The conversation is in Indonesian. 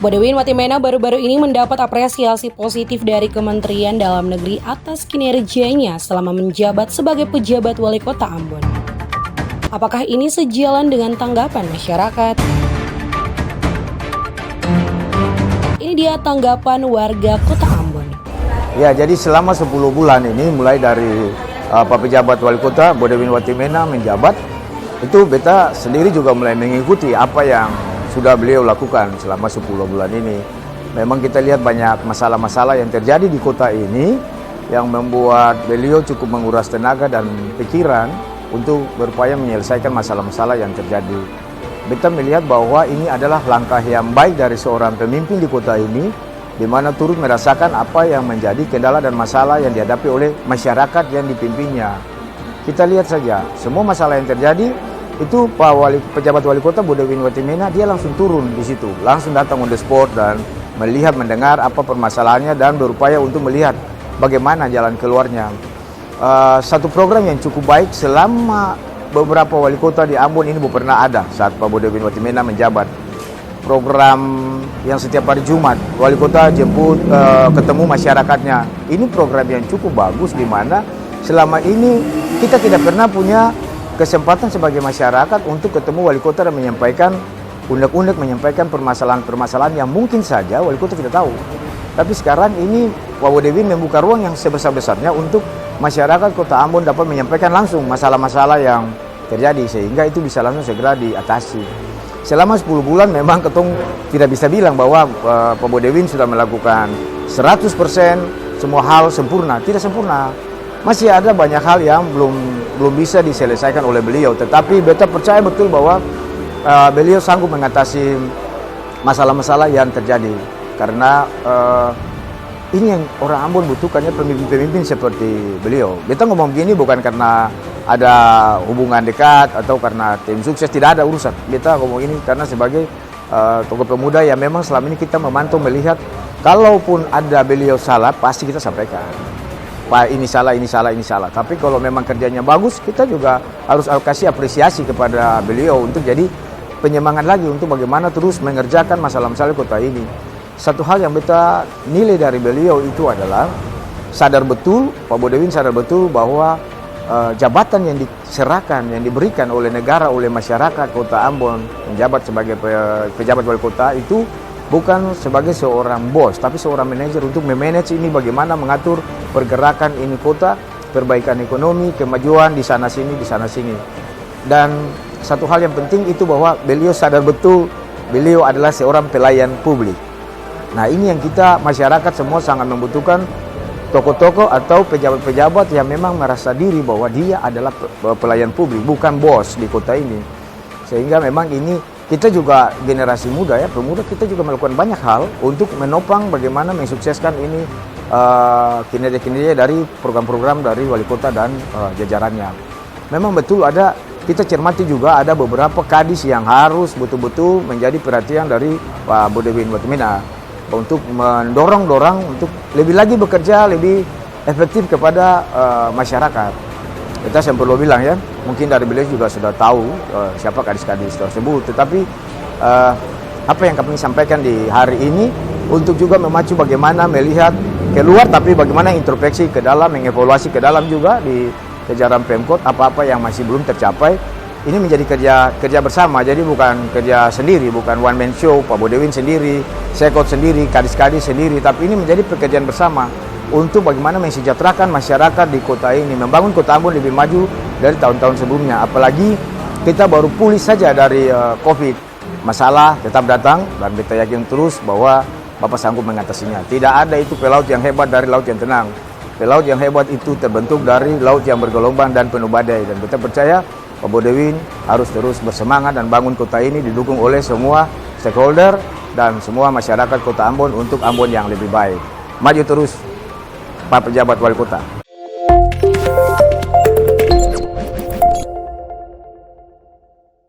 Bodewin Watimena baru-baru ini mendapat apresiasi positif dari Kementerian Dalam Negeri atas kinerjanya selama menjabat sebagai pejabat wali kota Ambon. Apakah ini sejalan dengan tanggapan masyarakat? Ini dia tanggapan warga kota Ambon. Ya, jadi selama 10 bulan ini mulai dari Pak Pejabat Wali Kota Bodewin Watimena menjabat, itu beta sendiri juga mulai mengikuti apa yang sudah beliau lakukan selama 10 bulan ini. Memang kita lihat banyak masalah-masalah yang terjadi di kota ini yang membuat beliau cukup menguras tenaga dan pikiran untuk berupaya menyelesaikan masalah-masalah yang terjadi. Beta melihat bahwa ini adalah langkah yang baik dari seorang pemimpin di kota ini, di mana turut merasakan apa yang menjadi kendala dan masalah yang dihadapi oleh masyarakat yang dipimpinnya. Kita lihat saja, semua masalah yang terjadi, itu pejabat wali kota Bodewin Watimena dia langsung turun di situ, langsung datang on the spot dan melihat, mendengar apa permasalahannya dan berupaya untuk melihat bagaimana jalan keluarnya. Satu program yang cukup baik selama beberapa wali kota di Ambon ini belum pernah ada saat Pak Bodewin Watimena menjabat. Program yang setiap hari Jumat wali kota jemput ketemu masyarakatnya. Ini program yang cukup bagus di mana selama ini kita tidak pernah punya kesempatan sebagai masyarakat untuk ketemu wali kota dan menyampaikan unek-unek, menyampaikan permasalahan-permasalahan yang mungkin saja wali kota tidak tahu. Tapi sekarang ini Pak Bodewin membuka ruang yang sebesar-besarnya untuk masyarakat kota Ambon dapat menyampaikan langsung masalah-masalah yang terjadi sehingga itu bisa langsung segera diatasi. Selama 10 bulan memang ketong tidak bisa bilang bahwa Pak Bodewin sudah melakukan 100% semua hal sempurna, tidak sempurna. Masih ada banyak hal yang belum bisa diselesaikan oleh beliau, tetapi beta percaya betul bahwa beliau sanggup mengatasi masalah-masalah yang terjadi. Karena ini yang orang Ambon butuhkannya, pemimpin-pemimpin seperti beliau. Beta ngomong begini bukan karena ada hubungan dekat atau karena tim sukses, tidak ada urusan. Beta ngomong ini karena sebagai tokoh pemuda yang memang selama ini kita memantau melihat, kalaupun ada beliau salah, pasti kita sampaikan. Pak, ini salah, ini salah, ini salah. Tapi kalau memang kerjanya bagus, kita juga harus kasih apresiasi kepada beliau untuk jadi penyemangat lagi untuk bagaimana terus mengerjakan masalah-masalah kota ini. Satu hal yang beta nilai dari beliau itu adalah sadar betul, Pak Bodewin sadar betul bahwa jabatan yang diserahkan, yang diberikan oleh negara, oleh masyarakat kota Ambon, menjabat sebagai pejabat wali kota itu bukan sebagai seorang bos, tapi seorang manajer untuk memanage ini, bagaimana mengatur pergerakan ini kota, perbaikan ekonomi, kemajuan di sana sini, di sana sini. Dan satu hal yang penting itu bahwa beliau sadar betul beliau adalah seorang pelayan publik. Nah, ini yang kita masyarakat semua sangat membutuhkan, tokoh-tokoh atau pejabat-pejabat yang memang merasa diri bahwa dia adalah pelayan publik, bukan bos di kota ini. Sehingga memang ini kita juga generasi muda ya, pemuda, kita juga melakukan banyak hal untuk menopang bagaimana mensukseskan ini kinerja-kinerja dari program-program dari wali kota dan jajarannya. Memang betul ada, kita cermati juga ada beberapa kadis yang harus betul-betul menjadi perhatian dari Pak Bodewin Watimena untuk mendorong untuk lebih lagi bekerja lebih efektif kepada masyarakat. Kita yang perlu bilang ya, mungkin dari beliau juga sudah tahu siapa kadis-kadis tersebut. Tetapi apa yang kami sampaikan di hari ini untuk juga memacu bagaimana melihat keluar, tapi bagaimana introspeksi ke dalam, mengevaluasi ke dalam juga di jajaran Pemkot apa-apa yang masih belum tercapai. Ini menjadi kerja bersama, jadi bukan kerja sendiri, bukan one man show, Pak Bodewin sendiri, Sekot sendiri, kadis-kadis sendiri, tapi ini menjadi pekerjaan bersama untuk bagaimana mensejahterakan masyarakat di kota ini, membangun kota Ambon lebih maju dari tahun-tahun sebelumnya. Apalagi kita baru pulih saja dari COVID. Masalah tetap datang dan kita yakin terus bahwa Bapak sanggup mengatasinya. Tidak ada itu pelaut yang hebat dari laut yang tenang. Pelaut yang hebat itu terbentuk dari laut yang bergelombang dan penuh badai. Dan kita percaya Pak Bodewin harus terus bersemangat dan bangun kota ini didukung oleh semua stakeholder dan semua masyarakat kota Ambon untuk Ambon yang lebih baik. Maju terus Pak Pejabat Wali Kota.